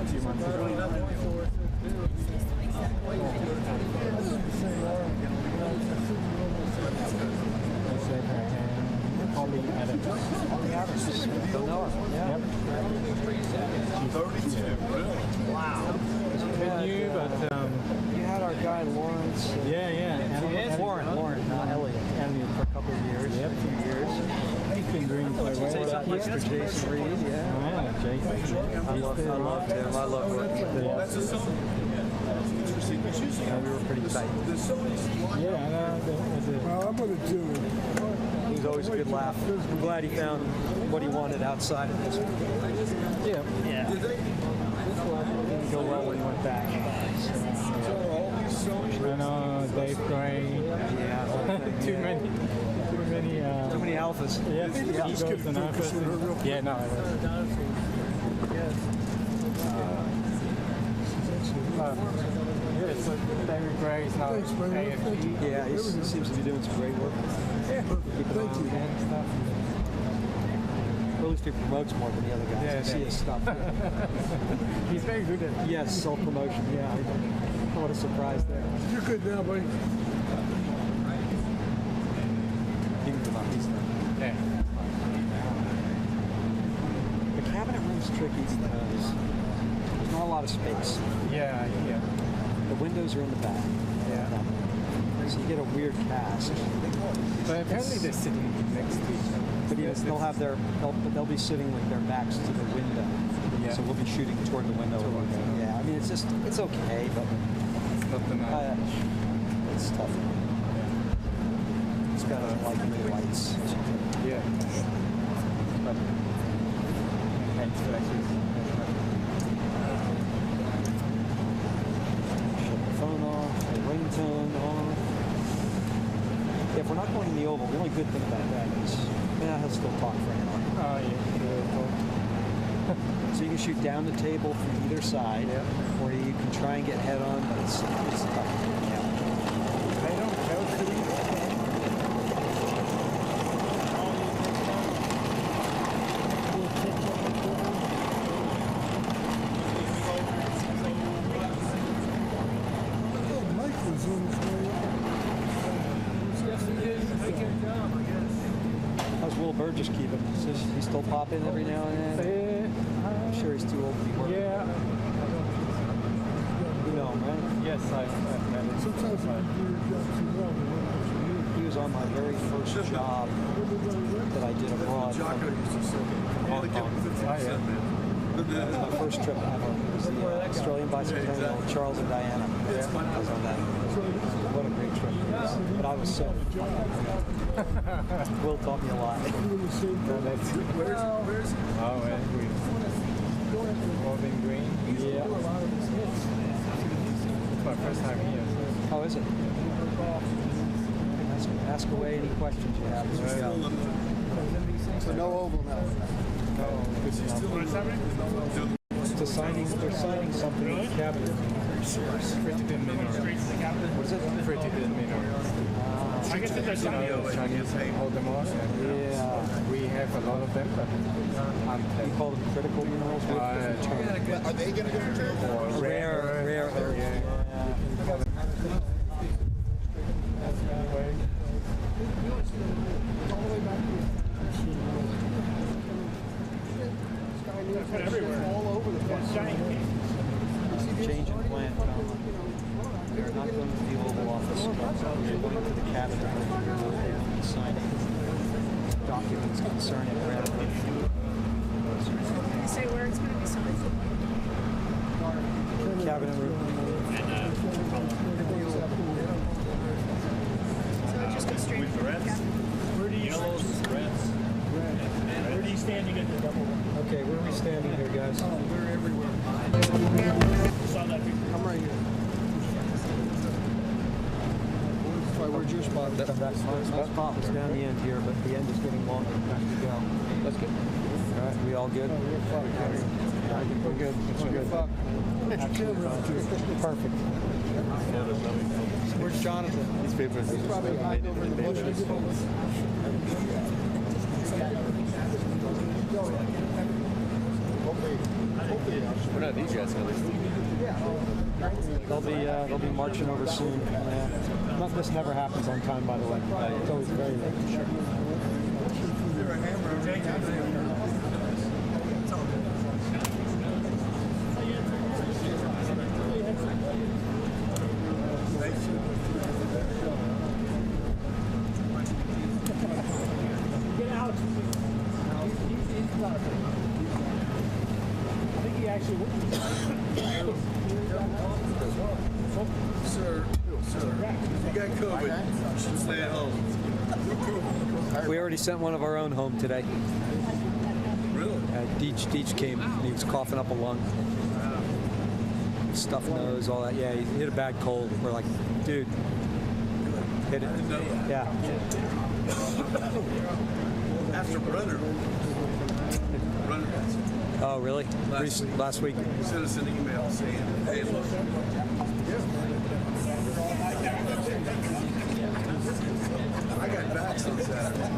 few months ago. Holly Adams. Holly Adams. Don't know her. Yeah. Yep. Wow. New, but you had our guy Lawrence. Lauren, not Elliot. Elliot for a couple of years. Yep, 2 years. he's been doing quite well. Mr. Jason Reed, yeah. Oh, yeah, Jason. I love him. I love working with him. Yeah, we were pretty tight. Yeah, I know. Well, I'm going to do it. He was always a good laugh. I'm glad he found what he wanted outside of this. Yeah. Yeah. Didn't go well when he went back. I know, Dave Gray. Yeah. Too many. Too many alphas. Yeah, egos and alphas. Yeah, no. Yeah, so David Gray is now AFG. Yeah, he seems to be doing some great work. Yeah, thank you. And stuff. Or at least he promotes more than the other guys. Yeah, I see his stuff. He's very good at it. Yes, self-promotion. Yeah, what a surprise there. You're good now, buddy. Yeah. The cabinet room's tricky because there's not a lot of space. Yeah. The windows are in the back. Yeah. So you get a weird cast. But apparently they're sitting next to each other. But yes, they'll be sitting with their backs to the window. Yeah. So we'll be shooting toward the window. Yeah, I mean it's okay, but Not the night. it's tough. It's got like new lights. Yeah. But thanks for actually. Shut the phone off, the ringtone off. Yeah, if we're not going in the oval, the only good thing about that is he'll still talk for an hour. Oh yeah. So you can shoot down the table from either side, or you can try and get head on, but it's tough. Yeah. I don't tell cities. Mike was on his way How's Will Burgess keeping? Does he still pop in every now and then? I'm sure he's too old to be working. Yeah. You know him, right? Yes, I've met him. Sometimes you do your job too well. He was on my very first job that I did abroad from Hong Kong. That was my first trip ever. It was the Australian bicentennial, Charles and Diana. I was on that. What a great trip it was. But I was so Will taught me a lot. Where's oh, and Golden Green. Yeah. It's my first time here. How is it? Ask away any questions you have. So no oval now. They're signing something in the cabinet. Pretty minorities. What is it? Pretty minorities. I guess that's Chinese hold them off. Yeah. We have a lot of them, but You call them critical minerals? Are they going to go to jail? Rare earth. Yeah. Everywhere. All over the place. Change in plan, comma. They're not going to the Oval Office. They're going to the cabinet room. They will be signing documents concerning rare earth. Can you say where it's going to be signed? Cabinet room. So it just goes straight to the cabinet. Where are you standing at the double one? Okay, where are we standing here, guys? We're everywhere. Saw that picture. I'm right here. Where's your spot? My spot was down the end here, but the end is getting longer as we go. Let's get. All right, we all good? We're good. We're good. Perfect. Where's Jonathan? These papers. He's probably hiding over in the bushes. Hopefully We're not these guys, at least. They'll be marching over soon. This never happens on time, by the way. It's always very late. Get out. I think he actually Sir, you got COVID. You should stay at home. We already sent one of our own home today. Really? Deech came. He was coughing up a lung. Stuffed nose, all that. Yeah, he hit a bad cold. We're like, dude, hit it. Yeah. After brother. Oh, really? Last week. He sent us an email saying, hey, look. I got vaxxed on Saturday.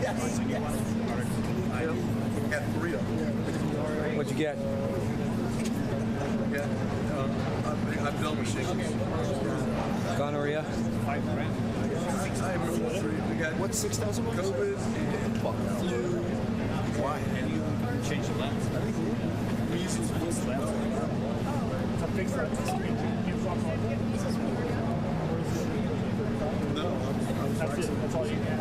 Yes. I got 3 of them. What'd you get? Yeah. I'm done with shingles. Gonorrhea? I remember what 3. We got What's 6,000? COVID and flu. Why? And you change the lens. Measles, To fix that. That's it. That's all you can.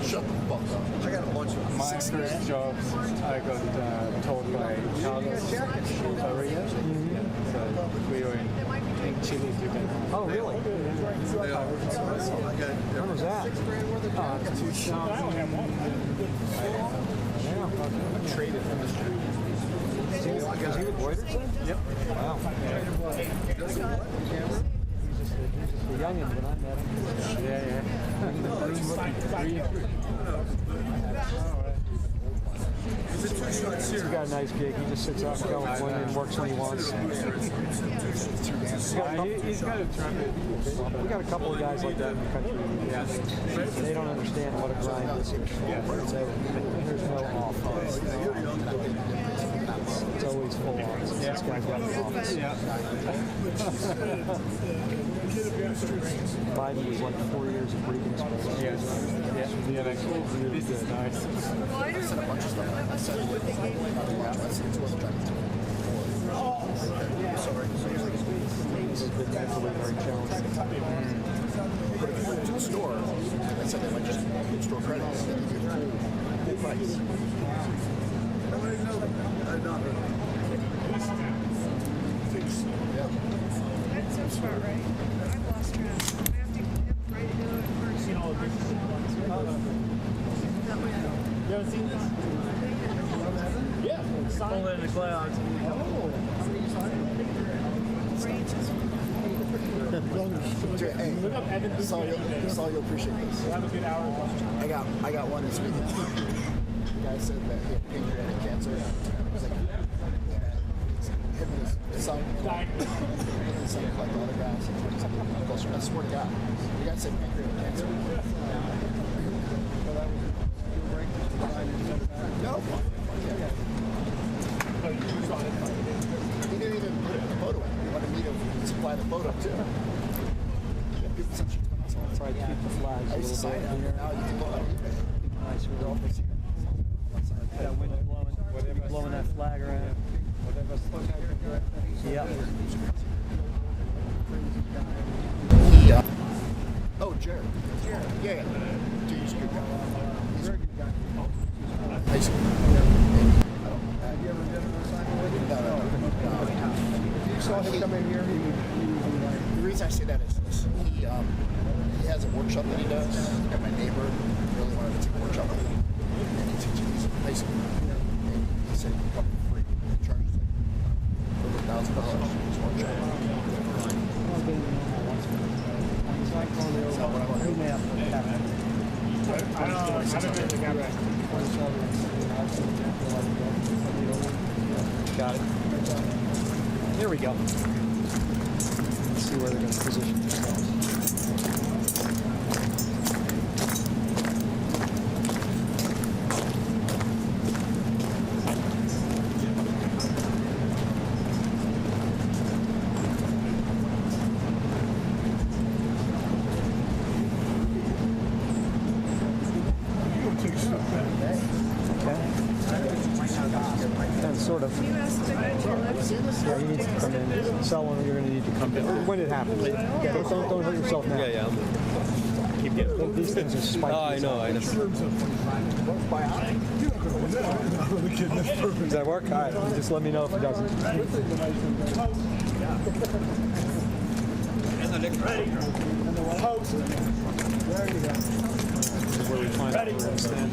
Shut the fuck up. I got a bunch of My first jobs, I got told by Carlos Maria. So we were in Chile together. Oh, really? I got When was that? 2000. I don't have one. I traded from the street. Was he with Reuters then? Yep. Wow. The youngin when I met him. Yeah. He's got a nice gig. He just sits out in California and works when he wants. He's got a trumpet. We got a couple of guys like that in the country. Yeah. They don't understand what a grind this is. There's no off. It's always full on. This guy's got an office. Yeah. Biden was like 4 years of breathing space. Yes. Yeah. Like, this is nice. Well, I don't know what they gave me. This has been mentally very challenging. But if you went to the store, I said they might just store credits and you get full price. That's so smart, right? I've lost track. I have to write it down first. You know, this is That way I don't. You ever seen this? Yeah. Pull in the clouds. Hey, Look up Evan. Saul, you'll appreciate this. Have a good hour of lunch. I got one this weekend. The guy said that he had pancreatic cancer. I was like, him and his son, collect autographs. I swear to God, the guy said pancreatic cancer. No. He didn't even put the photo in. He wanted me to supply the photo too. Yeah, people sent shit to my house all the Try time. to keep the flags I a used to little sign bit it. here. Now you can look on eBay. Nice. We're all that wind blowing. Blowing that flag around. Yep. Oh, Jared. Yeah. Dude, he's a good guy. He's a good guy. High school. Have you ever been on assignment with him? No. You saw him come in here? The reason I say that is this. He has a workshop that he does, and my neighbor really wanted to take a workshop with him. And he teaches high school. And he said, come for free. He charges like over $1,000 for his workshop. I haven't been to the camera. Got it. There we go. Let's see where they're going to position themselves. Sort of. You asked the guy to lift. Yeah, you need to come in. Someone, you're going to need to come in. When it happens. Don't hurt yourself now. Yeah. Keep getting. These things are spiky. Oh, I know. Does that work? All right. Just let me know if it doesn't. There you go. This is where we find out where we're going to stand.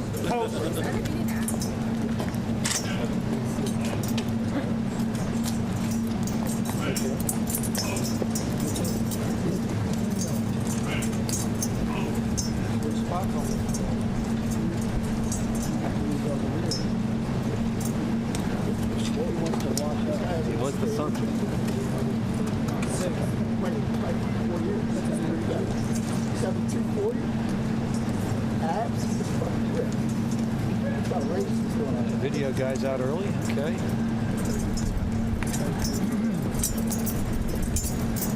What's the sun? Video guys out early. Okay.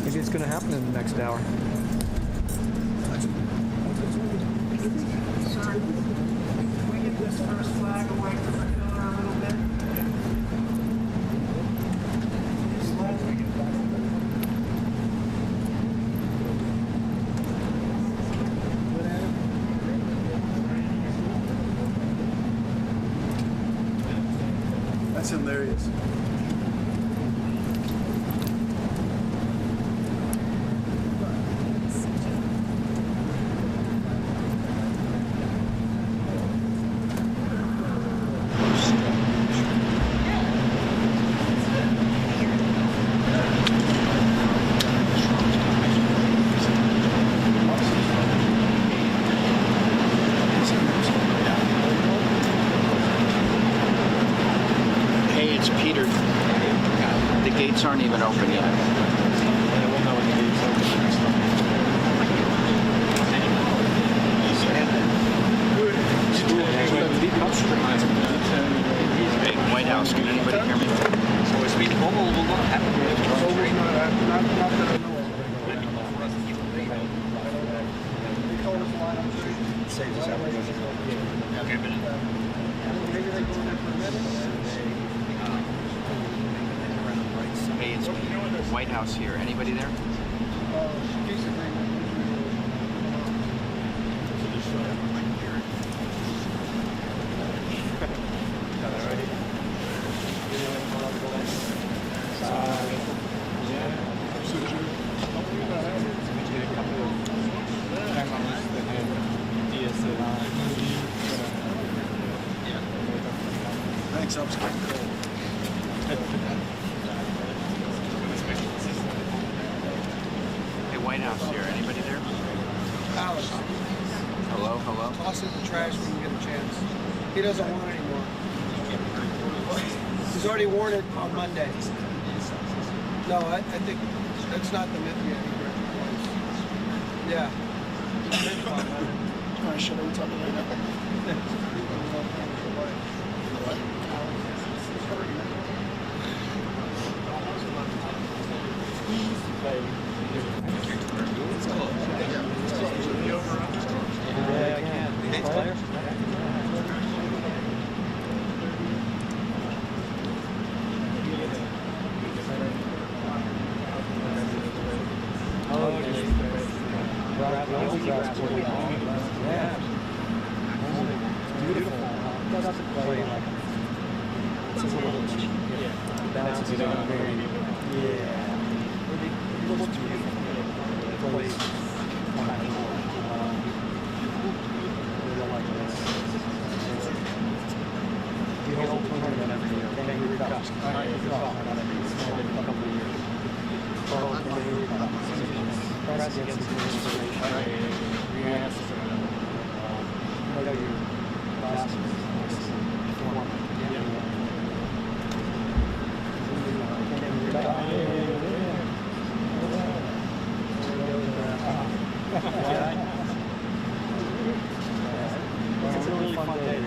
Maybe it's going to happen in the next hour. Sorry, can we get this first flag away from the pillar a little bit? That's hilarious. Hey, it's Peter. The gates aren't even open yet. Hey, White House, can anybody hear me? Hey, it's White House here. Anybody there? Thanks, I'm scared. Hey, White House here. Anybody there? Alice, Hello, hello? toss it in the trash when you get a chance. He doesn't want it anymore. He's already worn it on Monday. No, I think that's not the myth yet. Yeah. Oh, shit, are we talking right now? Yeah, I can. Player? Yeah. Beautiful. Doesn't play like it's a little bounces it on very it looks beautiful. It plays really like this. You hold 20 every year. Kangaroo Cups. Not every year. It's been a couple of years. Kangaroo Cups. Press against the administration. You know your glasses. It's a really fun day.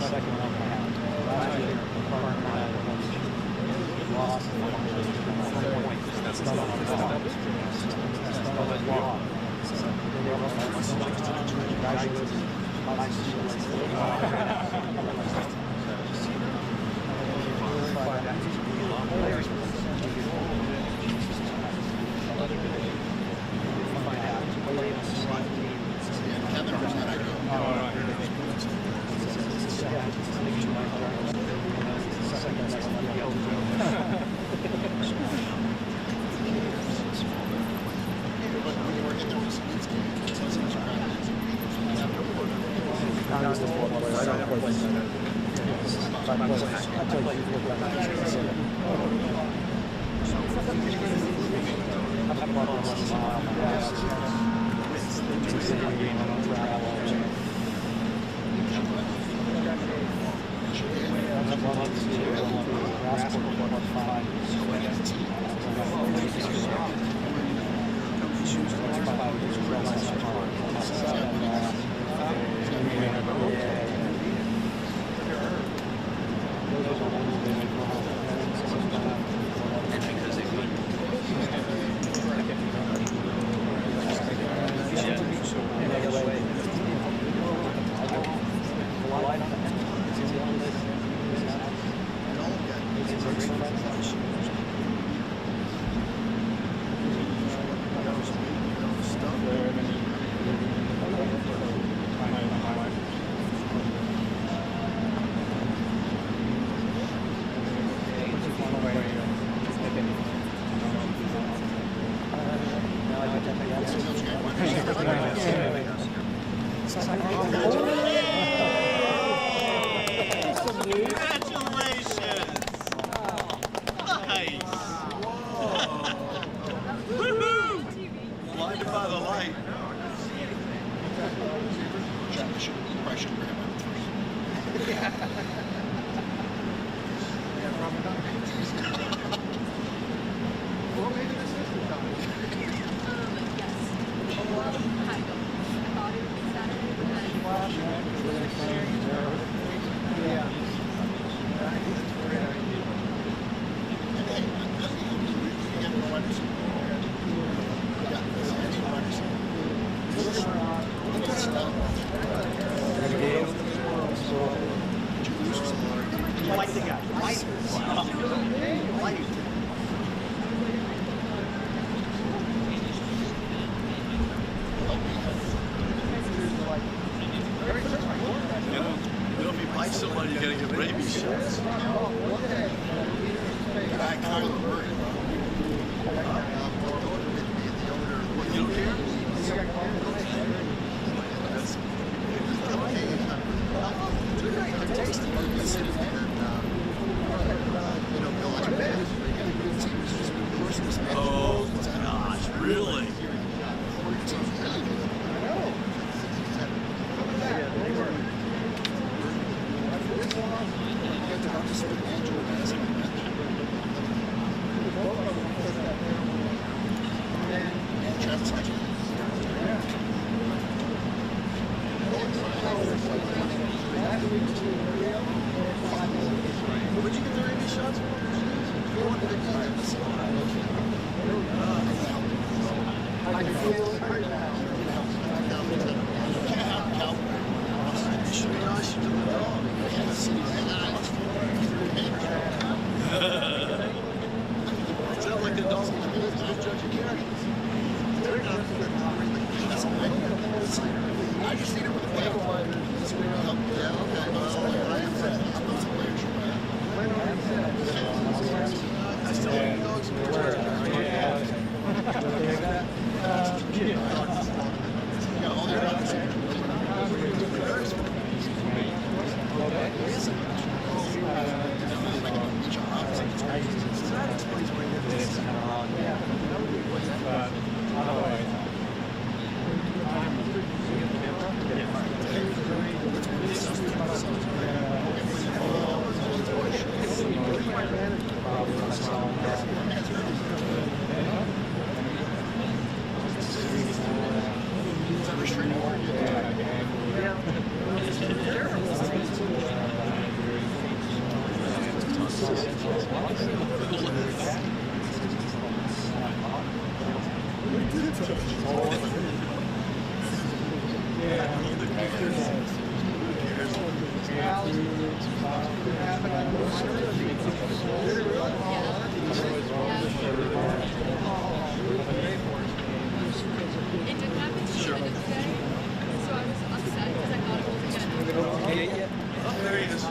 second one I had. Last year, the current one I had lost the point. That's not on the top. That's not on the law. So they were congratulations. Somebody you gotta get rabies shots. I kind of worried about it. You don't care? Oh gosh, really? Would you get the rabies shots? I can feel it right now. Sounds like the dog judge your characters. I just need it with a player. Yeah, okay. I still like dogs and birds. Yeah, all their dogs. It did happen to me today, so I was upset because I thought it wasn't going to happen. Oh, there he is.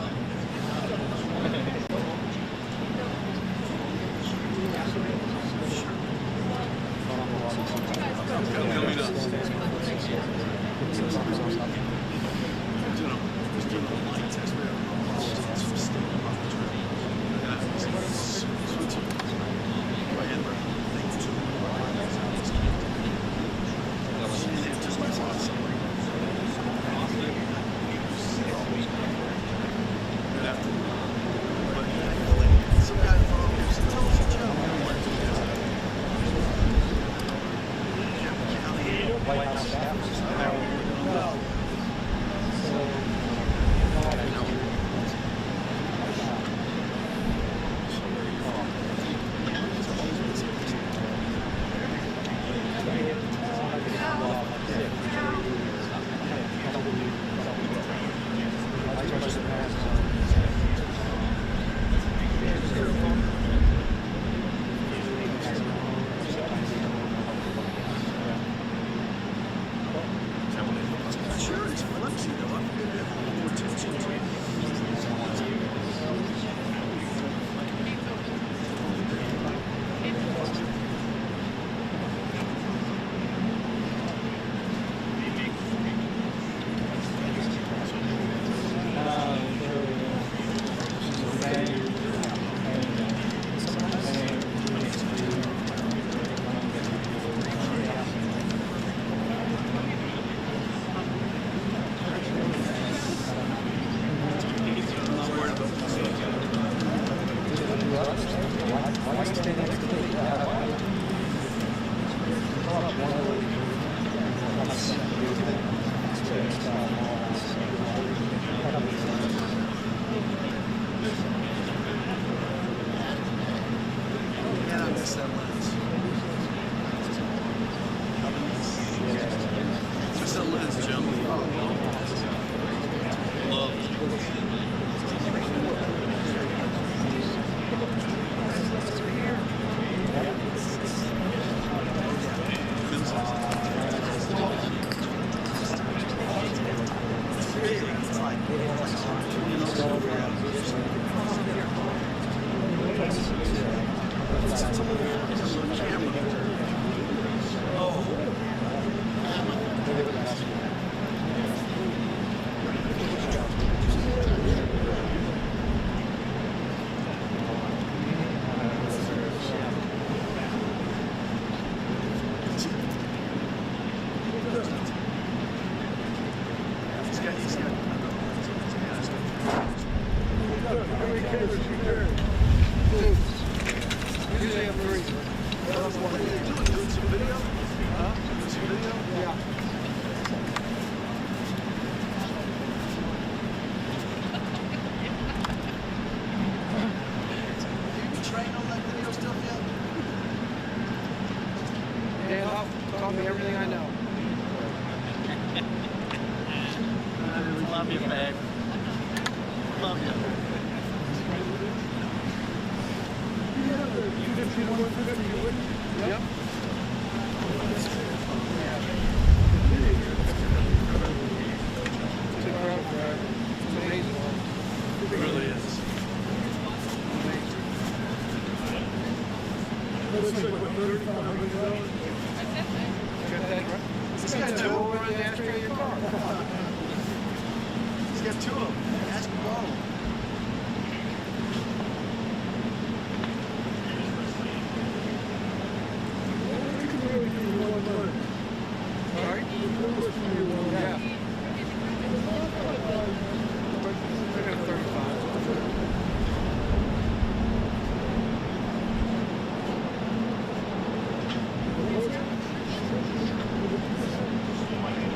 Taught me everything I know. Love you, babe. Love you. Yep. Took her out for an amazing one. It really is. This guy's two over in the ashtray of your car. He's got two of them. Ask him all. Sorry? Yeah. I got a 35.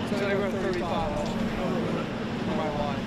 So I got a 35 on my line.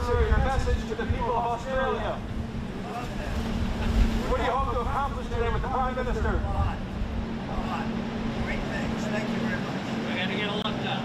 Your message to the people of Australia. What do you hope to accomplish today with the Prime Minister? A lot. Great things. Thank you very much. We're going to get a look down.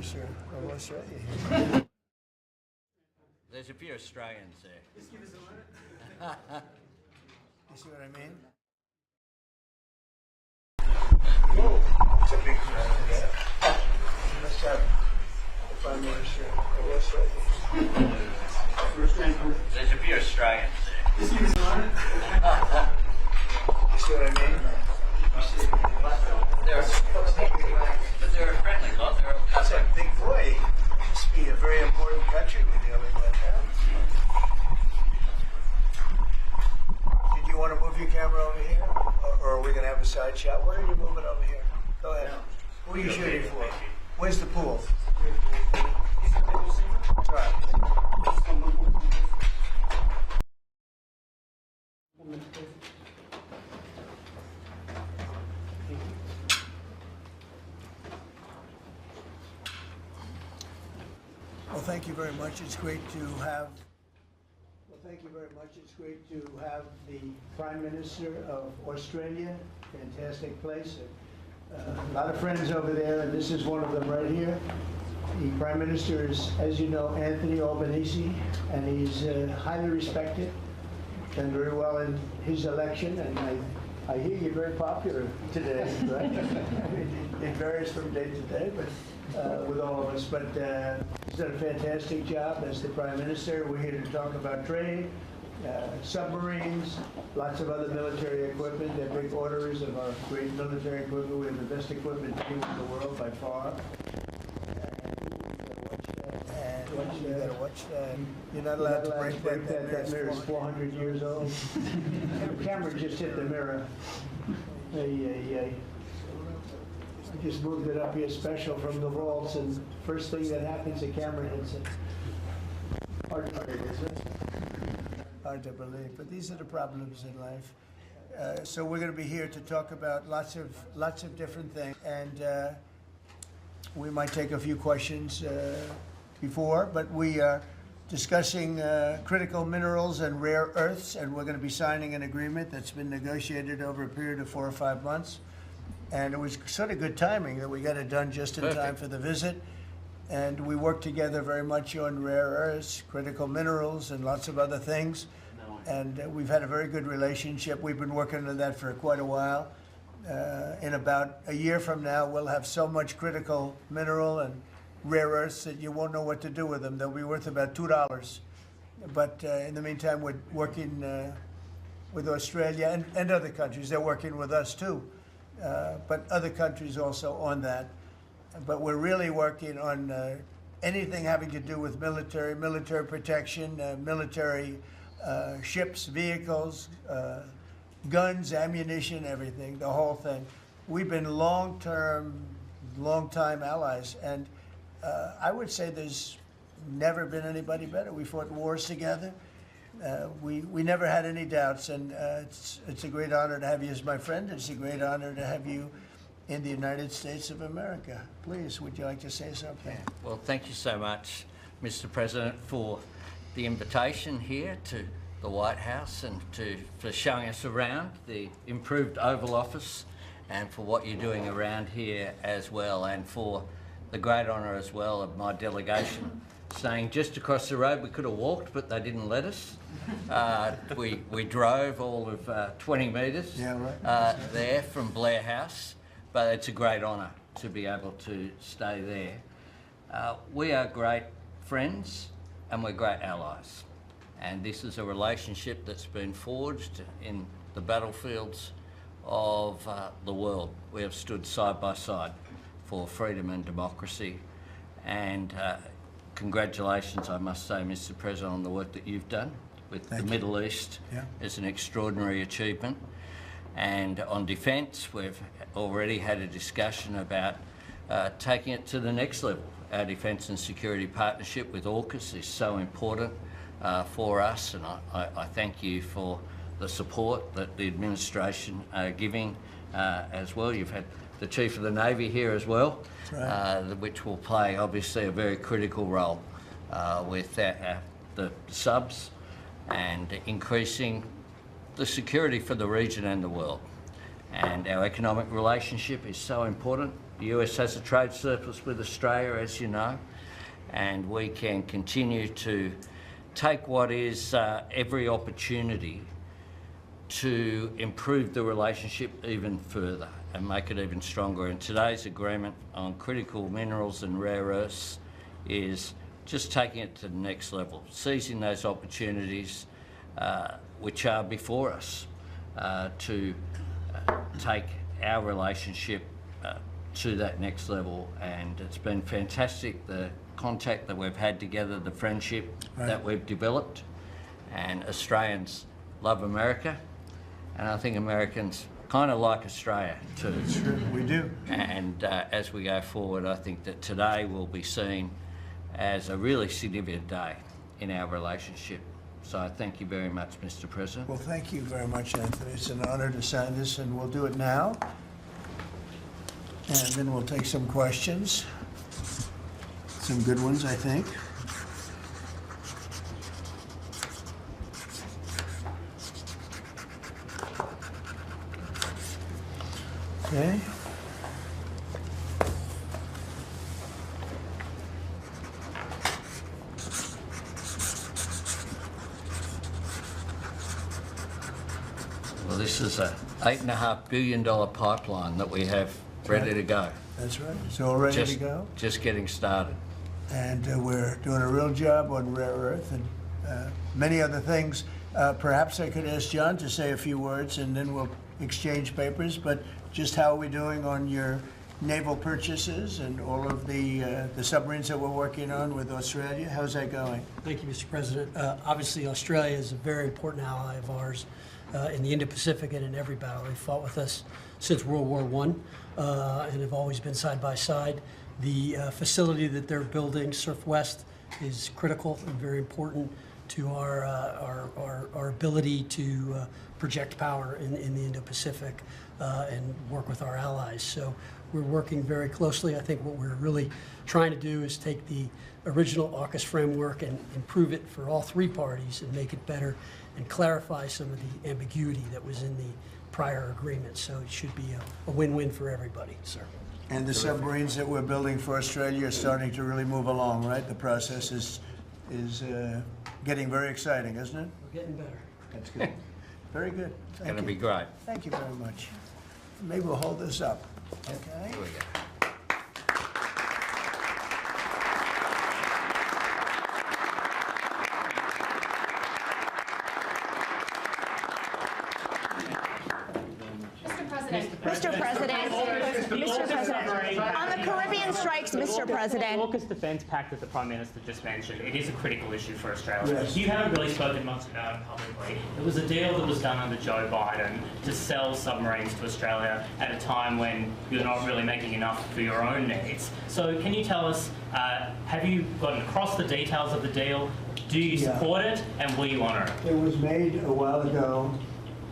Minister of Australia here. There's a few Australians there. Just give us a minute. You see what I mean? Whoa, it's a big crowd. Yeah. Let's have the Prime Minister of Australia. There's a few Australians there. Just give us a minute. You see what I mean? But they're a friendly lot. They're all That's a big boy. It must be a very important country we're dealing with. Did you want to move your camera over here? Or are we going to have a side shot? Where are you moving over here? Go ahead. Who are you shooting for? Where's the pool? All right. Well, thank you very much. It's great to have. Well, thank you very much. It's great to have the Prime Minister of Australia. Fantastic place. A lot of friends over there, and this is one of them right here. The Prime Minister is, as you know, Anthony Albanese, and he's highly respected. Done very well in his election, and I hear you're very popular today, right? It varies from day to day, but with all of us. But he's done a fantastic job as the Prime Minister. We're here to talk about trade, submarines, lots of other military equipment. They're big orderers of our great military equipment. We have the best equipment team in the world by far. You gotta watch that. You're not allowed to break that. That mirror is 400 years old. The camera just hit the mirror. I just moved it up here special from the vaults, and first thing that happens, the camera hits it. Hard to believe, isn't it? Hard to believe, but these are the problems in life. So we're going to be here to talk about lots of different things, and we might take a few questions before, but we are discussing critical minerals and rare earths, and we're going to be signing an agreement that's been negotiated over a period of 4 or 5 months. And it was sort of good timing that we got it done just in time for the visit. And we worked together very much on rare earths, critical minerals, and lots of other things. And we've had a very good relationship. We've been working on that for quite a while. In about a year from now, we'll have so much critical mineral and rare earths that you won't know what to do with them. They'll be worth about $2. But in the meantime, we're working with Australia and other countries. They're working with us too, but other countries also on that. But we're really working on anything having to do with military protection, military ships, vehicles, guns, ammunition, everything, the whole thing. We've been long-time allies, and I would say there's never been anybody better. We fought wars together. We never had any doubts, and it's a great honor to have you as my friend. It's a great honor to have you in the United States of America. Please, would you like to say something? Well, thank you so much, Mr. President, for the invitation here to the White House and for showing us around the improved Oval Office, and for what you're doing around here as well, and for the great honour as well of my delegation staying just across the road. We could have walked, but they didn't let us. We drove all of 20 metres there from Blair House, but it's a great honour to be able to stay there. We are great friends and we're great allies, and this is a relationship that's been forged in the battlefields of the world. We have stood side by side for freedom and democracy, and congratulations, I must say, Mr. President, on the work that you've done with the Middle East. It's an extraordinary achievement. And on defence, we've already had a discussion about taking it to the next level. Our defence and security partnership with AUKUS is so important for us, and I thank you for the support that the administration are giving as well. You've had the Chief of the Navy here as well, which will play obviously a very critical role with the subs and increasing the security for the region and the world. And our economic relationship is so important. The US has a trade surplus with Australia, as you know, and we can continue to take what is every opportunity to improve the relationship even further and make it even stronger. And today's agreement on critical minerals and rare earths is just taking it to the next level, seizing those opportunities which are before us to take our relationship to that next level. And it's been fantastic, the contact that we've had together, the friendship that we've developed. And Australians love America, and I think Americans kind of like Australia too. Sure, we do. And as we go forward, I think that today will be seen as a really significant day in our relationship. So I thank you very much, Mr. President. Well, thank you very much, Anthony. It's an honor to sign this, and we'll do it now. And then we'll take some questions. Some good ones, I think. Okay. Well, this is a $8.5 billion pipeline that we have ready to go. That's right. It's all ready to go. Just getting started. And we're doing a real job on rare earth and many other things. Perhaps I could ask John to say a few words, and then we'll exchange papers. But just how are we doing on your naval purchases and all of the submarines that we're working on with Australia? How's that going? Thank you, Mr. President. Obviously, Australia is a very important ally of ours in the Indo-Pacific and in every battle. They fought with us since World War I and have always been side by side. The facility that they're building, Surf West, is critical and very important to our ability to project power in the Indo-Pacific and work with our allies. So we're working very closely. I think what we're really trying to do is take the original AUKUS framework and improve it for all three parties and make it better and clarify some of the ambiguity that was in the prior agreement. So it should be a win-win for everybody, sir. And the submarines that we're building for Australia are starting to really move along, right? The process is getting very exciting, isn't it? We're getting better. That's good. Very good. It's going to be great. Thank you very much. Maybe we'll hold this up. Okay. Here we go. Mr. President, on the Caribbean strikes, Mr. President. The AUKUS Defence Pact that the Prime Minister just mentioned, it is a critical issue for Australia. Yes. You haven't really spoken much about it publicly. It was a deal that was done under Joe Biden to sell submarines to Australia at a time when you're not really making enough for your own needs. So can you tell us, have you gotten across the details of the deal? Do you support it, and will you honour it? It was made a while ago,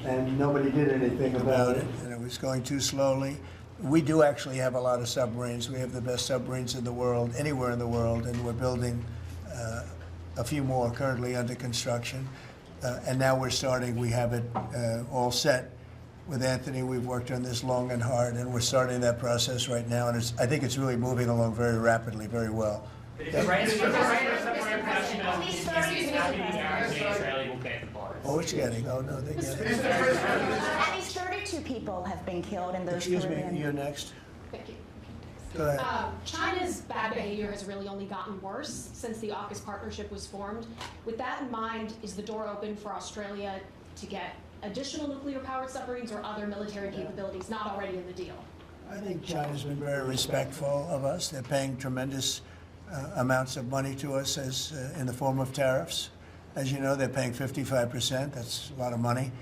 and nobody did anything about it, and it was going too slowly. We do actually have a lot of submarines. We have the best submarines in the world, anywhere in the world, and we're building a few more currently under construction. And now we're starting, we have it all set. With Anthony, we've worked on this long and hard, and we're starting that process right now, and I think it's really moving along very rapidly, very well. Oh, it's getting. Oh, no, they get it. At least 32 people have been killed in those Excuse me, Caribbean. you're next. Thank you. Go ahead. China's bad behavior has really only gotten worse since the AUKUS partnership was formed. With that in mind, is the door open for Australia to get additional nuclear-powered submarines or other military capabilities not already in the deal? I think China's been very respectful of us. They're paying tremendous amounts of money to us as in the form of tariffs. As you know, they're paying 55%. That's a lot of money.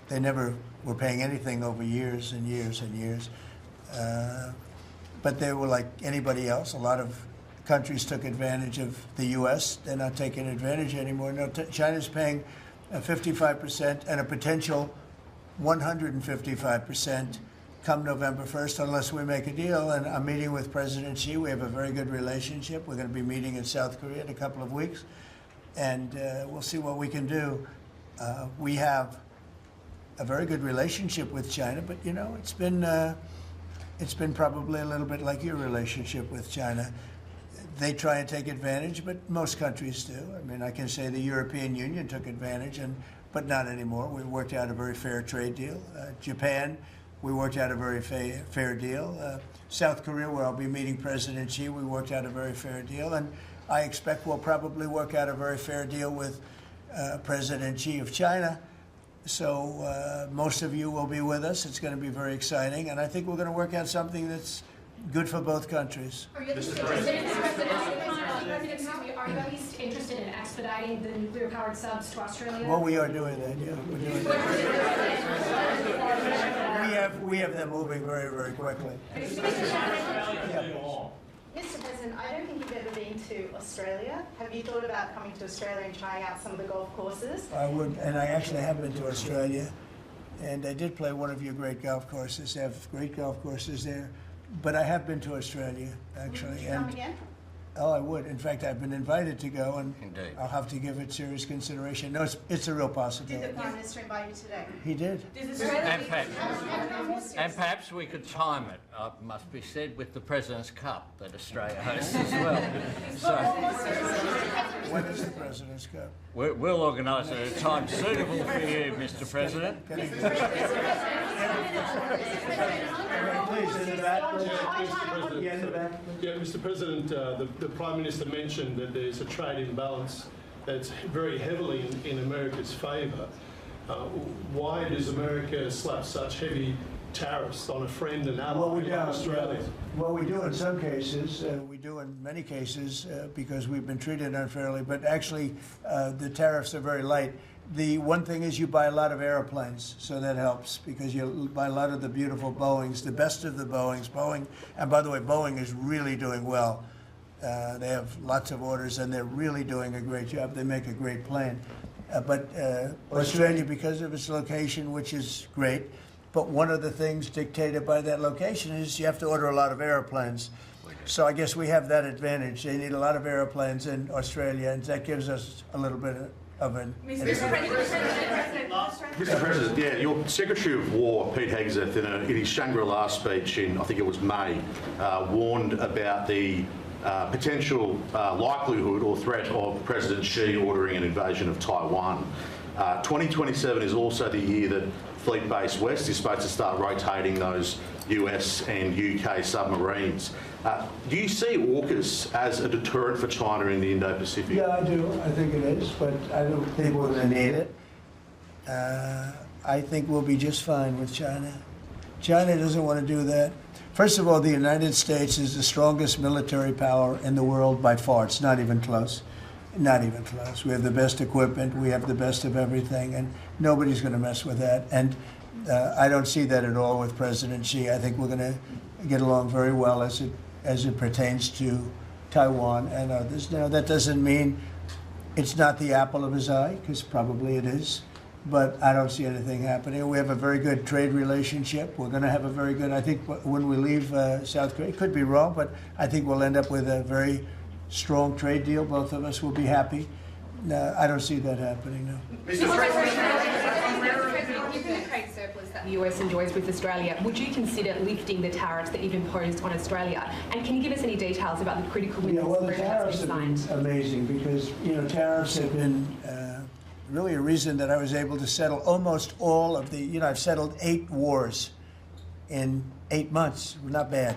They never were paying anything over years and years and years. But they were like anybody else. A lot of countries took advantage of the U.S. They're not taking advantage anymore. No, China's paying 55% and a potential 155% come November 1st unless we make a deal. And I'm meeting with President Xi. We have a very good relationship. We're going to be meeting in South Korea in a couple of weeks. And we'll see what we can do. We have a very good relationship with China, but you know, it's been it's been probably a little bit like your relationship with China. They try and take advantage, but most countries do. I mean, I can say the European Union took advantage, but not anymore. We worked out a very fair trade deal. Japan, we worked out a very fair deal. South Korea, where I'll be meeting President Xi, we worked out a very fair deal. And I expect we'll probably work out a very fair deal with President Xi of China. So most of you will be with us. It's going to be very exciting. And I think we're going to work out something that's good for both countries. Are you at least interested in expediting the nuclear-powered subs to Australia? Well, we are doing that, yeah. We're doing that. We have them moving very, very quickly. Mr. President, I don't think you've ever been to Australia. Have you thought about coming to Australia and trying out some of the golf courses? I would, and I actually have been to Australia, and I did play one of your great golf courses. They have great golf courses there. But I have been to Australia, actually. Would you come again? Oh, I would. In fact, I've been invited to go, and Indeed. I'll have to give it serious consideration. No, it's a real possibility. Did the Prime Minister invite you today? He did. And perhaps we could time it, must be said, with the President's Cup that Australia hosts as well. So, when is the President's Cup? We'll organise it at a time suitable for you, Mr. President. Please, in the back. Yeah, in the back. Yeah, Mr. President, the Prime Minister mentioned that there's a trade imbalance that's very heavily in America's favour. Why does America slap such heavy tariffs on a friend and ally like Australia? Well, we do in some cases. We do in many cases because we've been treated unfairly. But actually, the tariffs are very light. The one thing is you buy a lot of airplanes, so that helps because you buy a lot of the beautiful Boeings, the best of the Boeings. Boeing, and by the way, Boeing is really doing well. They have lots of orders, and they're really doing a great job. They make a great plane. But Australia, because of its location, which is great, but one of the things dictated by that location is you have to order a lot of airplanes. So I guess we have that advantage. They need a lot of airplanes in Australia, and that gives us a little bit of an Mr. President, yeah, your Secretary of War, Pete Hegseth, in his Shangri-La speech in, I think it was May, warned about the potential likelihood or threat of President Xi ordering an invasion of Taiwan. 2027 is also the year that Fleet Base West is supposed to start rotating those US and UK submarines. Do you see AUKUS as a deterrent for China in the Indo-Pacific? Yeah, I do. I think it is, but I don't think we're going to need it. I think we'll be just fine with China. China doesn't want to do that. First of all, the United States is the strongest military power in the world by far. It's not even close. Not even close. We have the best equipment. We have the best of everything, and nobody's going to mess with that. And I don't see that at all with President Xi. I think we're going to get along very well as it pertains to Taiwan and others. Now, that doesn't mean it's not the apple of his eye, because probably it is. But I don't see anything happening. We have a very good trade relationship. We're going to have a very good, I think when we leave South Korea, it could be wrong, but I think we'll end up with a very strong trade deal. Both of us will be happy. No, I don't see that happening, no. Mr. President, given the trade surplus that the US enjoys with Australia, would you consider lifting the tariffs that you've imposed on Australia? And can you give us any details about the critical minerals well, the agreement tariffs that's have been been signed? amazing because, tariffs have been really a reason that I was able to settle almost all of the, I've settled 8 wars in 8 months. Not bad.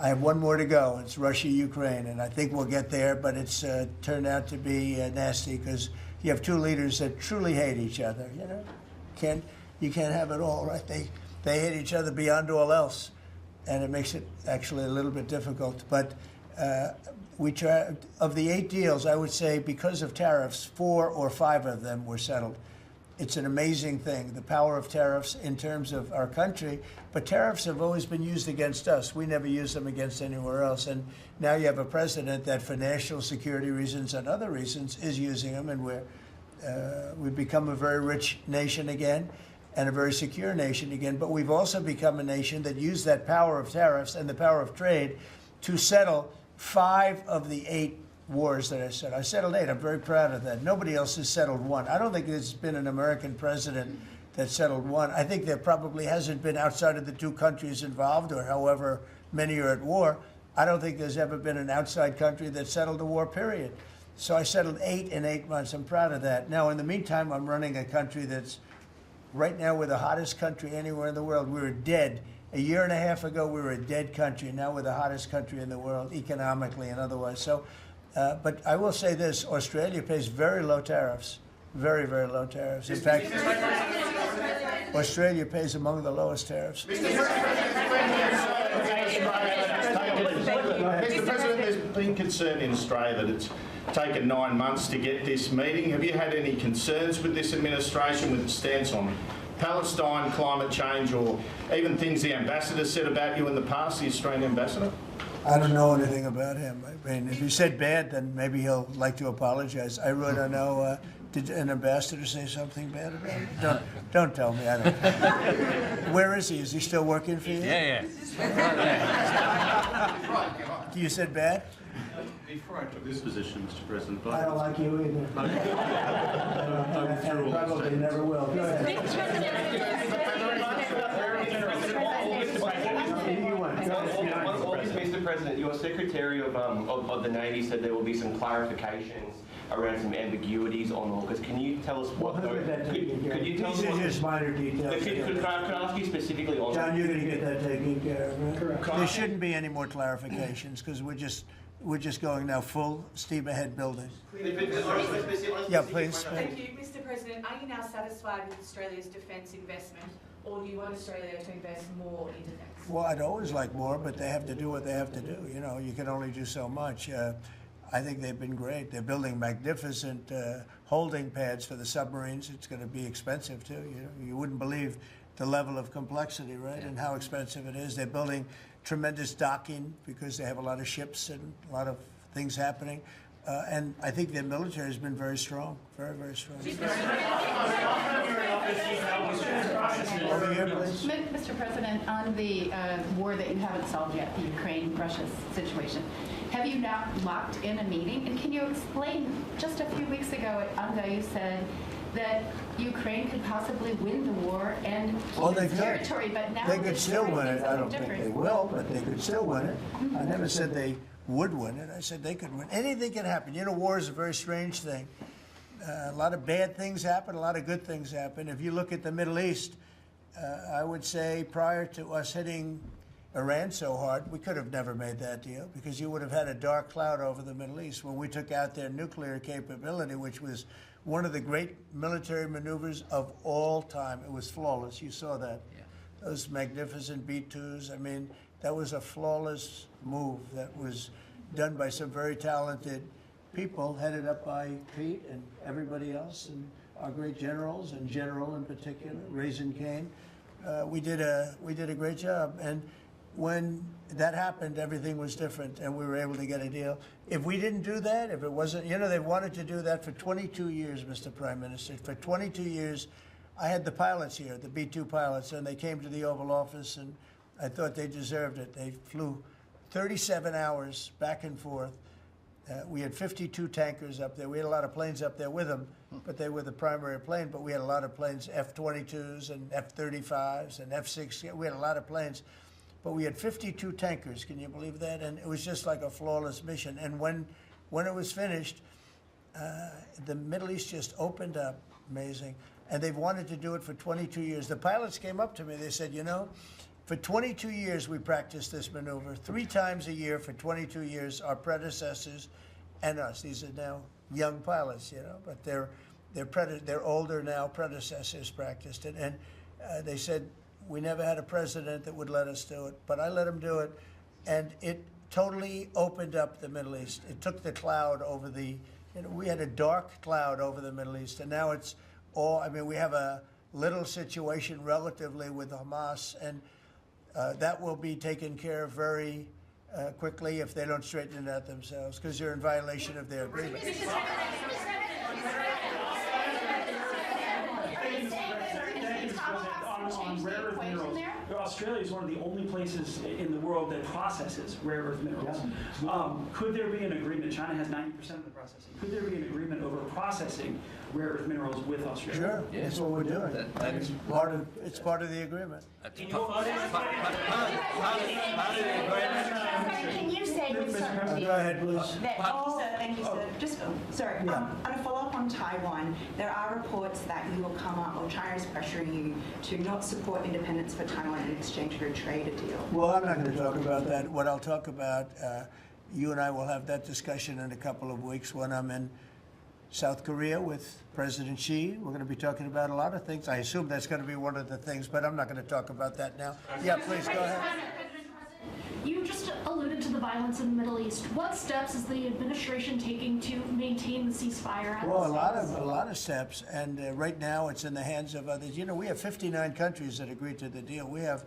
I have one more to go. It's Russia-Ukraine, and I think we'll get there, but it's turned out to be nasty because you have 2 leaders that truly hate each other, You can't have it all, right? They hate each other beyond all else, and it makes it actually a little bit difficult. But we try, of the 8 deals, I would say because of tariffs, 4 or 5 of them were settled. It's an amazing thing, the power of tariffs in terms of our country. But tariffs have always been used against us. We never use them against anywhere else. And now you have a president that for national security reasons and other reasons is using them. And we've become a very rich nation again and a very secure nation again. But we've also become a nation that used that power of tariffs and the power of trade to settle 5 of the 8 wars that I settled. I settled 8. I'm very proud of that. Nobody else has settled 1. I don't think there's been an American president that settled one. I think there probably hasn't been, outside of the two countries involved, or however many are at war, I don't think there's ever been an outside country that settled a war, period. So I settled 8 in 8 months. I'm proud of that. Now, in the meantime, I'm running a country that's, right now, we're the hottest country anywhere in the world. We were dead. A year and a half ago, we were a dead country. Now we're the hottest country in the world, economically and otherwise. So, but I will say this, Australia pays very low tariffs. Very, very low tariffs. In fact, Australia pays among the lowest tariffs. Mr. President, there's been concern in Australia that it's taken 9 months to get this meeting. Have you had any concerns with this administration, with its stance on Palestine, climate change, or even things the ambassador said about you in the past, the Australian ambassador? I don't know anything about him. I mean, if he said bad, then maybe he'll like to apologize. I really don't know. Did an ambassador say something bad about him? Don't tell me. I don't. Where is he? Is he still working for you? Yeah. You said bad? Before I took this position, Mr. President, I don't like you either. And probably never will. Go ahead. Mr. President, your Secretary of the Navy said there will be some clarifications around some ambiguities on AUKUS. Can you tell us what those... Could you tell us what... These are just minor details. Could I ask you specifically on... John, you're going to get that taken care of, right? Correct. There shouldn't be any more clarifications, because we're just going now full steam ahead building. Yeah, please. Thank you. Mr. President, are you now satisfied with Australia's defence investment, or do you want Australia to invest more in defence? Well, I'd always like more, but they have to do what they have to do. You know, you can only do so much. I think they've been great. They're building magnificent holding pads for the submarines. It's going to be expensive, too. You wouldn't believe the level of complexity, right, and how expensive it is. They're building tremendous docking because they have a lot of ships and a lot of things happening. And I think their military has been very strong, very, very strong. Over here, please. Mr. President, on the war that you haven't solved yet, the Ukraine-Russia situation, have you now locked in a meeting? And can you explain, just a few weeks ago at UNGA, you said that Ukraine could possibly win the war and keep its territory, but now they could still win it. I don't think they will, but they could still win it. I never said they would win it. I said they could win. Anything can happen. You know, war is a very strange thing. A lot of bad things happen, a lot of good things happen. If you look at the Middle East, I would say prior to us hitting Iran so hard, we could have never made that deal, because you would have had a dark cloud over the Middle East when we took out their nuclear capability, which was one of the great military maneuvers of all time. It was flawless. You saw that. Yeah. Those magnificent B-2s. I mean, that was a flawless move that was done by some very talented people, headed up by Pete and everybody else, and our great generals, and General in particular, Raisin Kane. We did a great job. And when that happened, everything was different, and we were able to get a deal. If we didn't do that, if it wasn't, you know, they wanted to do that for 22 years, Mr. Prime Minister. For 22 years, I had the pilots here, the B-2 pilots, and they came to the Oval Office, and I thought they deserved it. They flew 37 hours back and forth. We had 52 tankers up there. We had a lot of planes up there with them, but they were the primary plane. But we had a lot of planes, F-22s and F-35s and F-6. We had a lot of planes. But we had 52 tankers. Can you believe that? And it was just like a flawless mission. And when it was finished, the Middle East just opened up. Amazing. And they've wanted to do it for 22 years. The pilots came up to me. They said, you know, for 22 years, we practiced this maneuver 3 times a year for 22 years. Our predecessors and us. These are now young pilots, you know, but they're older now. Predecessors practiced it, and they said we never had a president that would let us do it, but I let them do it, and it totally opened up the Middle East. It took the cloud over the. You know, we had a dark cloud over the Middle East, and now it's all. I mean, we have a little situation relatively with Hamas, and that will be taken care of very quickly if they don't straighten it out themselves, because they're in violation of their agreement. On rare earth minerals, Australia is one of the only places in the world that processes rare earth minerals. Could there be an agreement? China has 90% of the process. processing? Could there be an agreement over processing rare earth minerals with Australia? Sure, that's what we're doing. It's part of the agreement. Can you say with certainty Go ahead, please. thank you, sir. Just, sorry, on a follow-up on Taiwan, there are reports that you will come up, or China is pressuring you to not support independence for Taiwan in exchange for a trade deal. Well, I'm not going to talk about that. What I'll talk about, you and I will have that discussion in a couple of weeks when I'm in South Korea with President Xi. We're going to be talking about a lot of things. I assume that's going to be one of the things, but I'm not going to talk about that now. Yeah, please, go ahead. You just alluded to the violence in the Middle East. What steps is the administration taking to maintain the ceasefire? Well, a lot of steps, and right now it's in the hands of others. You know, we have 59 countries that agreed to the deal. We have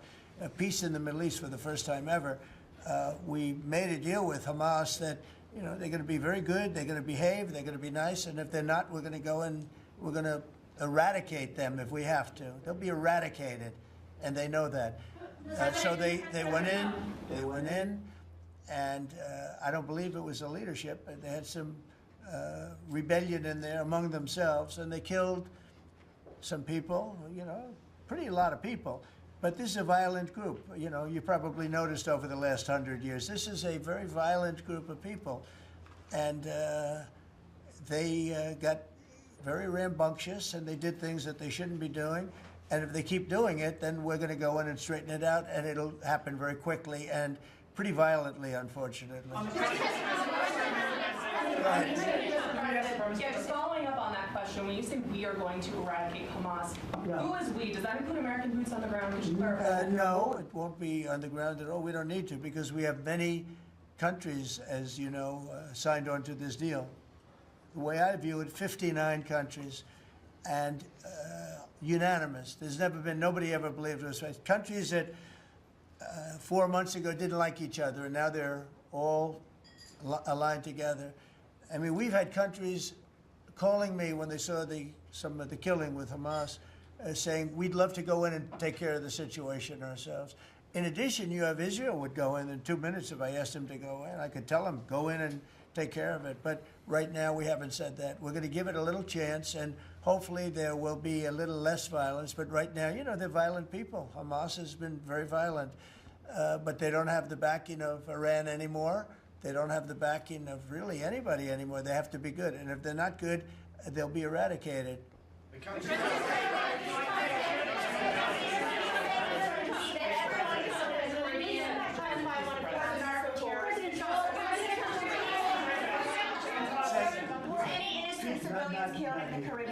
peace in the Middle East for the first time ever. We made a deal with Hamas that, you know, they're going to be very good, they're going to behave, they're going to be nice, and if they're not, we're going to go and we're going to eradicate them if we have to. They'll be eradicated, and they know that. So they went in, and I don't believe it was the leadership, but they had some rebellion in there among themselves, and they killed some people, you know, a lot of people. But this is a violent group. You know, you probably noticed over the last 100 years, this is a very violent group of people. And they got very rambunctious, and they did things that they shouldn't be doing. And if they keep doing it, then we're going to go in and straighten it out, and it'll happen very quickly and pretty violently, unfortunately. Yeah, just following up on that question, when you say we are going to eradicate Hamas, who is we? Does that include American boots on the ground? Could you clarify? No, it won't be on the ground at all. We don't need to, because we have many countries, as you know, signed on to this deal. The way I view it, 59 countries, and unanimous. There's never been, nobody ever believed it was right. Countries that 4 months ago didn't like each other, and now they're all aligned together. I mean, we've had countries calling me when they saw some of the killing with Hamas, saying, we'd love to go in and take care of the situation ourselves. In addition, you have Israel would go in 2 minutes if I asked him to go in. I could tell him, go in and take care of it. But right now, we haven't said that. We're going to give it a little chance, and hopefully there will be a little less violence. But right now, you know, they're violent people. Hamas has been very violent. But they don't have the backing of Iran anymore. They don't have the backing of really anybody anymore. They have to be good. And if they're not good, they'll be eradicated. Killed in the Caribbean.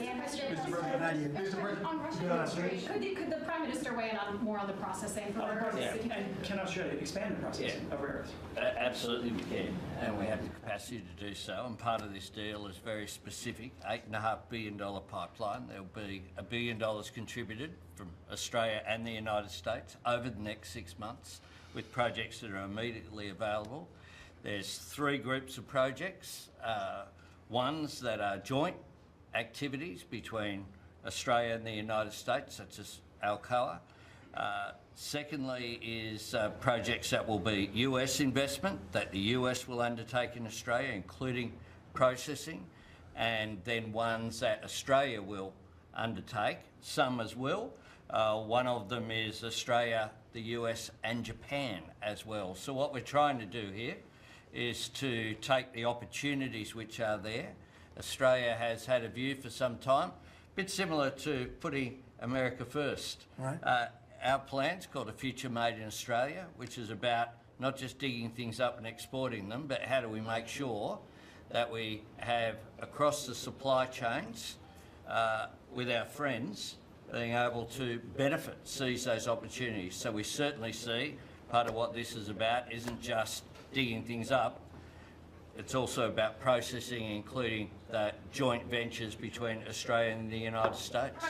Could the Prime Minister weigh in more on the processing for rare earths? And can Australia expand the processing of rare earths? Absolutely we can, and we have the capacity to do so. And part of this deal is very specific, $8.5 billion pipeline. There'll be $1 billion contributed from Australia and the United States over the next 6 months, with projects that are immediately available. There's 3 groups of projects. Ones that are joint activities between Australia and the United States, such as Alcoa. Secondly is projects that will be US investment, that the US will undertake in Australia, including processing, and then ones that Australia will undertake, some as well. One of them is Australia, the US and Japan as well. So what we're trying to do here is to take the opportunities which are there. Australia has had a view for some time, a bit similar to putting America first. Right. Our plan's called A Future Made in Australia, which is about not just digging things up and exporting them, but how do we make sure that we have across the supply chains with our friends being able to benefit, seize those opportunities. So we certainly see part of what this is about isn't just digging things up, it's also about processing, including the joint ventures between Australia and the United States.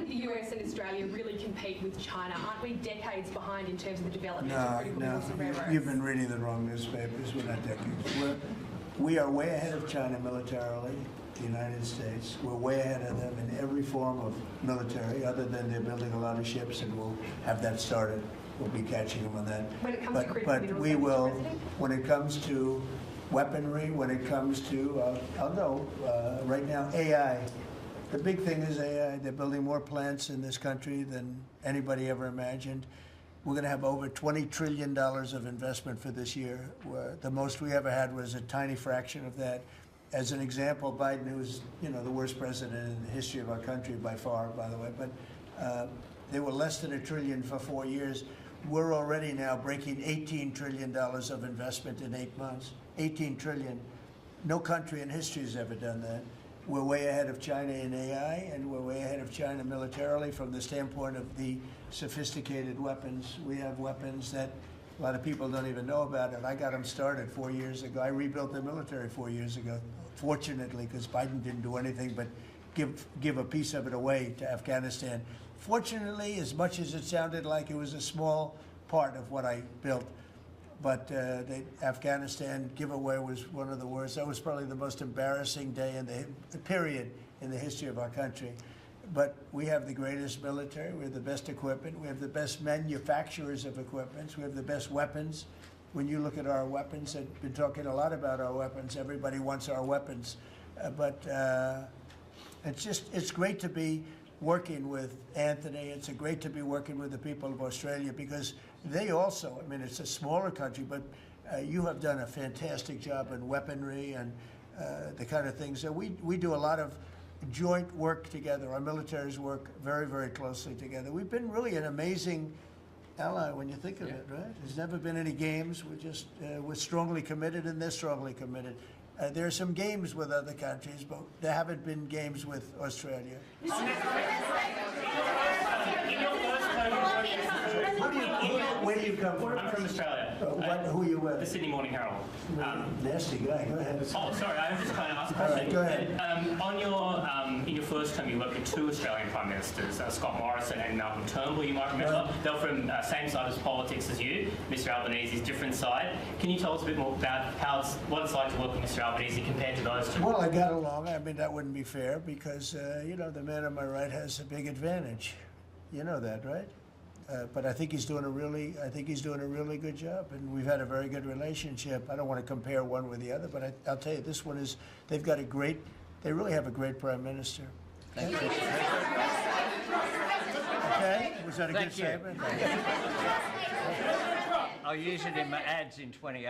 The US and Australia really compete with China. Aren't we decades behind in terms of the development of critical minerals and rare earths? You've been reading the wrong newspapers. We're not decades. We are way ahead of China militarily. The United States. We're way ahead of them in every form of military, other than they're building a lot of ships, and we'll have that started we'll be catching them on that. When it comes to critical But minerals, we Mr. will, President? when it comes to weaponry, when it comes to, I'll go, right now, AI. The big thing is AI. They're building more plants in this country than anybody ever imagined. We're going to have over $20 trillion of investment for this year. The most we ever had was a tiny fraction of that. As an example, Biden, who's the worst president in the history of our country by far, by the way, but they were less than $1 trillion for 4 years. We're already now breaking $18 trillion of investment in 8 months. 18 trillion. No country in history has ever done that. We're way ahead of China in AI, and we're way ahead of China militarily from the standpoint of the sophisticated weapons. We have weapons that a lot of people don't even know about, and I got them started 4 years ago. I rebuilt the military 4 years ago, fortunately, because Biden didn't do anything but give a piece of it away to Afghanistan. Fortunately, as much as it sounded like it was a small part of what I built, but the Afghanistan giveaway was one of the worst. That was probably the most embarrassing day in the period in the history of our country. But we have the greatest military, we have the best equipment, we have the best manufacturers of equipment, we have the best weapons. When you look at our weapons, I've been talking a lot about our weapons. Everybody wants our weapons. But it's great to be working with Anthony. It's great to be working with the people of Australia because they also, I mean, it's a smaller country, but you have done a fantastic job in weaponry and the kind of things that we do a lot of joint work together. Our militaries work very, very closely together. We've been really an amazing ally when you think of it, right? There's never been any games. We're strongly committed, and they're strongly committed. There are some games with other countries, but there haven't been games with Australia. Where do you come from? I'm from Australia. Who are you with? The Sydney Morning Herald. Nasty guy. Go ahead. Oh, sorry, I'm just trying to ask a All question. right, go ahead. In your first term, you worked with two Australian Prime Ministers, Scott Morrison and Malcolm Turnbull, you might remember. They were from same side of politics as you. Mr Albanese's different side. Can you tell us a bit more about what it's like to work with Mr Albanese compared to those two? Well, I got along. I mean, that wouldn't be fair because, the man on my right has a big advantage. You know that, right? But I think he's doing a really good job, and we've had a very good relationship. I don't want to compare one with the other, but I'll tell you, this one is, they really have a great prime minister. Thank you. Okay, was that a good statement? I'll use it in my ads in 28.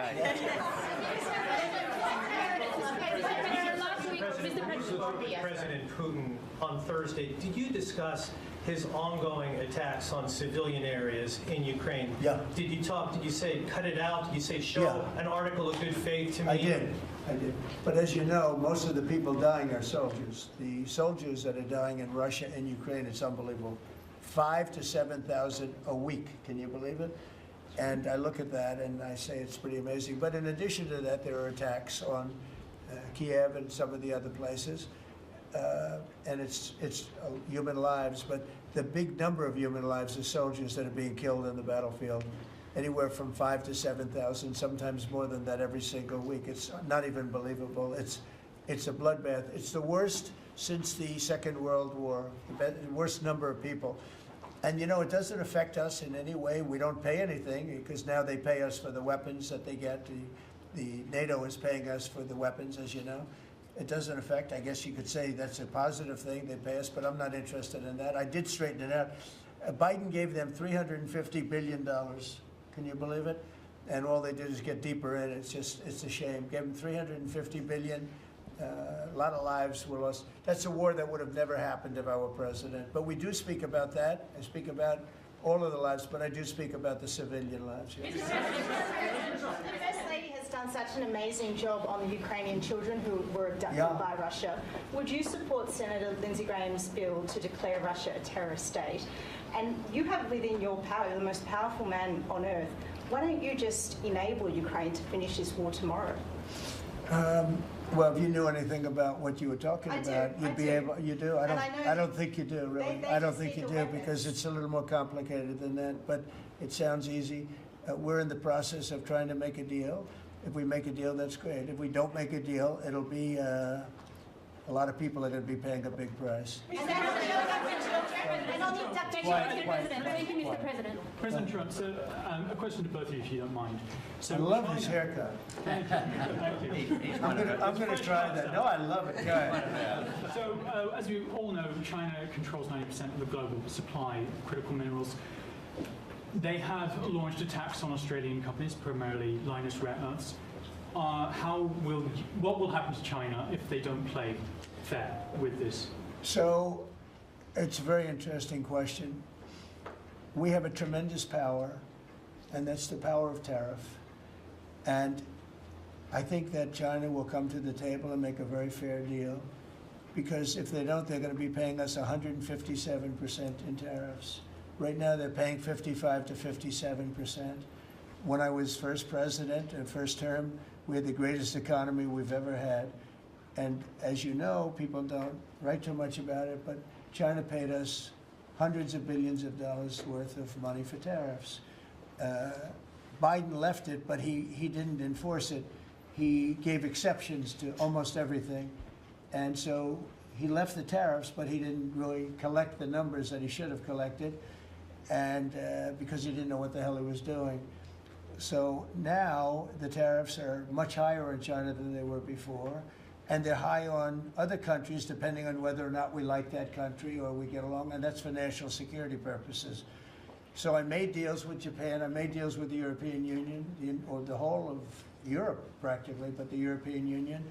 President Putin on Thursday, did you discuss his ongoing attacks on civilian areas in Ukraine? Yeah. Did you say cut it out? Did you say show an article of good faith to me? I did. But as you know, most of the people dying are soldiers. The soldiers that are dying in Russia and Ukraine, it's unbelievable. 5,000 to 7,000 a week. Can you believe it? And I look at that and I say it's pretty amazing. But in addition to that, there are attacks on Kiev and some of the other places. And it's human lives, but the big number of human lives are soldiers that are being killed in the battlefield. Anywhere from 5,000 to 7,000, sometimes more than that every single week. It's not even believable. It's a bloodbath. It's the worst since the Second World War, the worst number of people. And it doesn't affect us in any way. We don't pay anything because now they pay us for the weapons that they get. The NATO is paying us for the weapons, as you know. It doesn't affect, I guess you could say that's a positive thing, they pay us, but I'm not interested in that. I did straighten it out. Biden gave them $350 billion. Can you believe it? And all they did is get deeper in. It's a shame. Gave them $350 billion. A lot of lives were lost. That's a war that would have never happened if I were president. But we do speak about that. I speak about all of the lives, but I do speak about the civilian lives. Yeah. The First Lady has done such an amazing job on the Ukrainian children who were abducted by Russia. Would you support Senator Lindsey Graham's bill to declare Russia a terrorist state? And you have within your power, you're the most powerful man on earth. Why don't you just enable Ukraine to finish this war tomorrow? Well, if you knew anything about what you were talking about, you'd be able. You do. I don't think you do, really. I don't think you do because it's a little more complicated than that. But it sounds easy. We're in the process of trying to make a deal. If we make a deal, that's great. If we don't make a deal, it'll be a lot of people are going to be paying a big price. And on the abduction, Mr. President. Thank you, Mr. President. President Trump, so a question to both of you, if you don't mind. So I love his haircut. Thank you. Thank you. I'm going to try that. No, I love it. Go ahead. So, as we all know, China controls 90% of the global supply of critical minerals. They have launched attacks on Australian companies, primarily Lynas Rare Earths. What will happen to China if they don't play fair with this? So, it's a very interesting question. We have a tremendous power, and that's the power of tariff. And I think that China will come to the table and make a very fair deal, because if they don't, they're going to be paying us 157% in tariffs. Right now, they're paying 55 to 57%. When I was first president, first term, we had the greatest economy we've ever had. And as you know, people don't write too much about it, but China paid us hundreds of billions of dollars worth of money for tariffs. Biden left it, but he didn't enforce it. He gave exceptions to almost everything. And so he left the tariffs, but he didn't really collect the numbers that he should have collected, and because he didn't know what the hell he was doing. So now the tariffs are much higher in China than they were before, and they're high on other countries depending on whether or not we like that country or we get along, and that's for national security purposes. So I made deals with Japan, I made deals with the European Union, or the whole of Europe practically, but the European Union,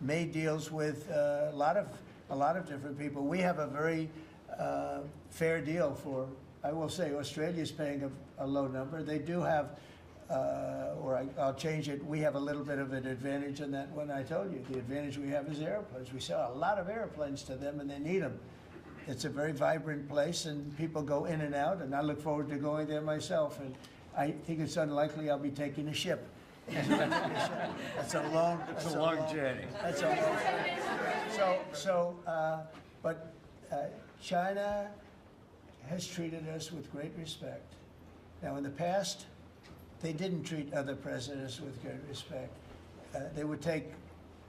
made deals with a lot of different people. We have a very fair deal for, I will say, Australia's paying a low number. They do have, I'll change it, we have a little bit of an advantage on that one. I told you, the advantage we have is airplanes. We sell a lot of airplanes to them, and they need them. It's a very vibrant place, and people go in and out, and I look forward to going there myself. And I think it's unlikely I'll be taking a ship. That's a long journey. That's a long. But China has treated us with great respect. Now, in the past, they didn't treat other presidents with great respect. They would take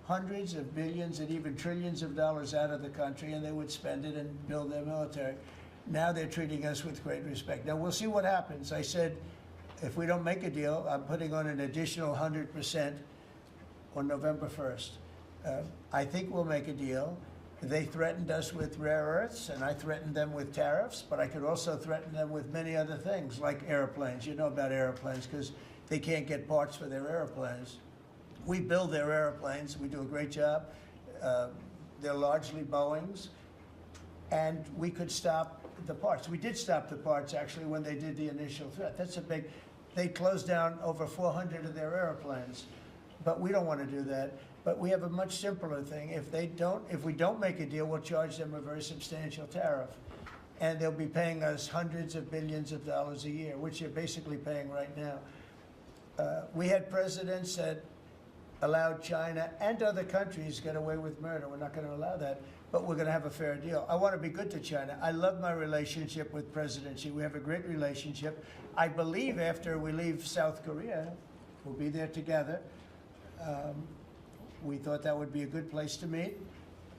hundreds of billions and even trillions of dollars out of the country, and they would spend it and build their military. Now they're treating us with great respect. Now, we'll see what happens. I said, if we don't make a deal, I'm putting on an additional 100% on November 1st. I think we'll make a deal. They threatened us with rare earths, and I threatened them with tariffs, but I could also threaten them with many other things, like airplanes. You know about airplanes, because they can't get parts for their airplanes. We build their airplanes. We do a great job. They're largely Boeings, and we could stop the parts. We did stop the parts, actually, when they did the initial threat. That's a big, they closed down over 400 of their airplanes, but we don't want to do that. But we have a much simpler thing. If we don't make a deal, we'll charge them a very substantial tariff, and they'll be paying us hundreds of billions of dollars a year, which they're basically paying right now. We had presidents that allowed China and other countries get away with murder. We're not going to allow that, but we're going to have a fair deal. I want to be good to China. I love my relationship with President Xi. We have a great relationship. I believe after we leave South Korea, we'll be there together. We thought that would be a good place to meet,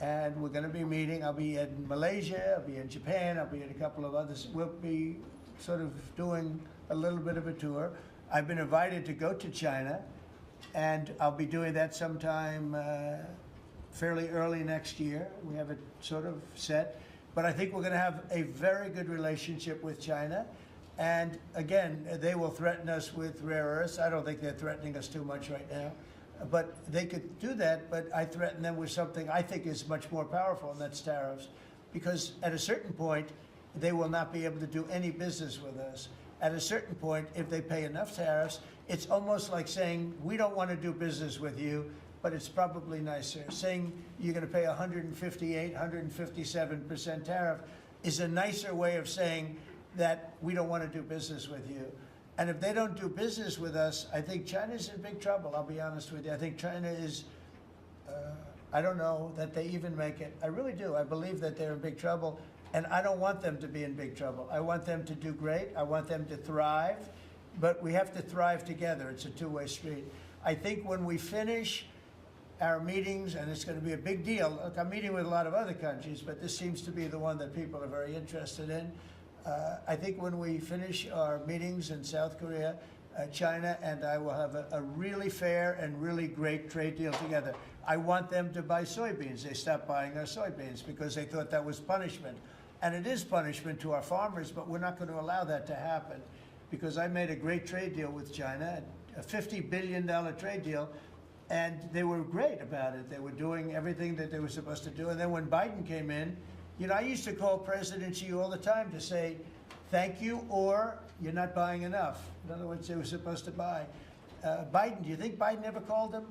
and we're going to be meeting. I'll be in Malaysia, I'll be in Japan, I'll be in a couple of others. We'll be sort of doing a little bit of a tour. I've been invited to go to China, and I'll be doing that sometime fairly early next year. We have it sort of set, but I think we're going to have a very good relationship with China. And again, they will threaten us with rare earths. I don't think they're threatening us too much right now, but they could do that. But I threaten them with something I think is much more powerful, and that's tariffs, because at a certain point, they will not be able to do any business with us. At a certain point, if they pay enough tariffs, it's almost like saying, we don't want to do business with you, but it's probably nicer. Saying you're going to pay 158, 157% tariff is a nicer way of saying that we don't want to do business with you. And if they don't do business with us, I think China's in big trouble, I'll be honest with you. I think China is, I don't know that they even make it. I really do. I believe that they're in big trouble. And I don't want them to be in big trouble. I want them to do great. I want them to thrive. But we have to thrive together. It's a two-way street. I think when we finish, our meetings, and it's going to be a big deal. Look, I'm meeting with a lot of other countries, but this seems to be the one that people are very interested in. I think when we finish our meetings in South Korea, China and I will have a really fair and really great trade deal together. I want them to buy soybeans. They stopped buying our soybeans because they thought that was punishment. And it is punishment to our farmers, but we're not going to allow that to happen because I made a great trade deal with China, a $50 billion trade deal, and they were great about it. They were doing everything that they were supposed to do. And then when Biden came in, you know, I used to call President Xi all the time to say, thank you, or you're not buying enough. In other words, they were supposed to buy. Biden, do you think Biden ever called him?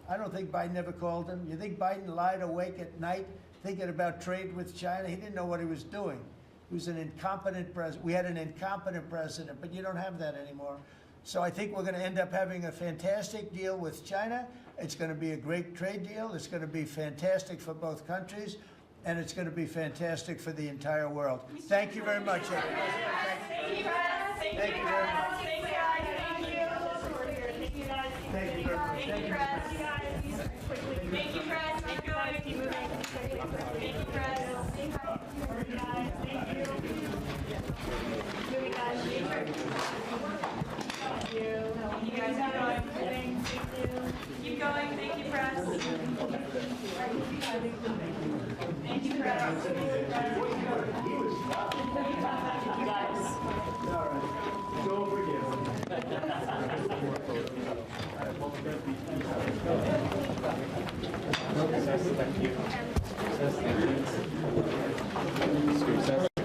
I don't think Biden ever called him. You think Biden lied awake at night thinking about trade with China? He didn't know what he was doing. He was an incompetent president. We had an incompetent president, but you don't have that anymore. So I think we're going to end up having a fantastic deal with China. It's going to be a great trade deal. It's going to be fantastic for both countries, and it's going to be fantastic for the entire world. Thank you very much, everybody. Thank you, guys. Thank you very much. Thank you, guys. Thank you. Thank you, guys. Thank you very much. Thank you, Press. Thank you, Press. Keep going. Keep moving. Thank you, Press. Thank you, guys. Thank you. Moving, guys. Thank you. You guys keep going. Thanks. Thank you. Keep going. Thank you, Press. Thank you, Press. You guys. All right. Don't Sorry.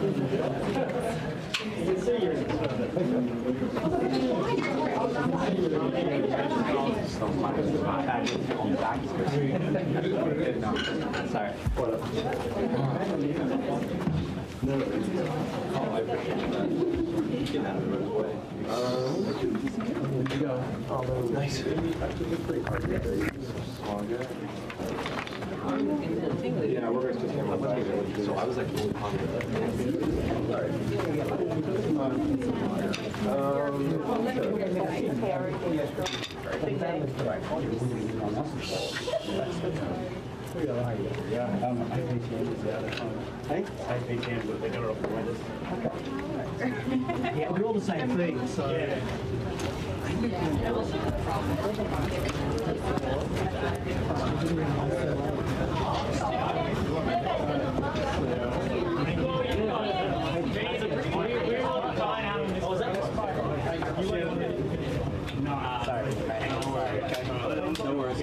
Get out of the way. Nice. Yeah, we're going to take him. So I was like really Yeah, we're all the same thing, so. Yeah. No worries.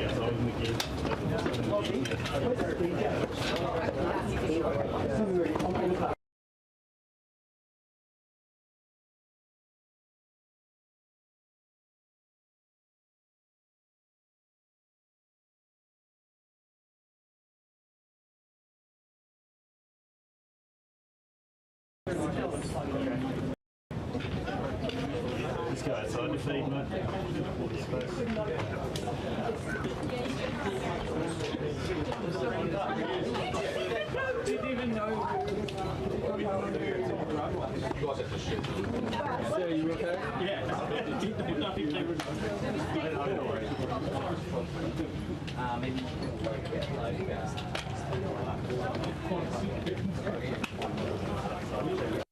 Let's go outside to feed, mate. Didn't even know. So, you okay? Yeah. Nothing came with Maybe you can work it like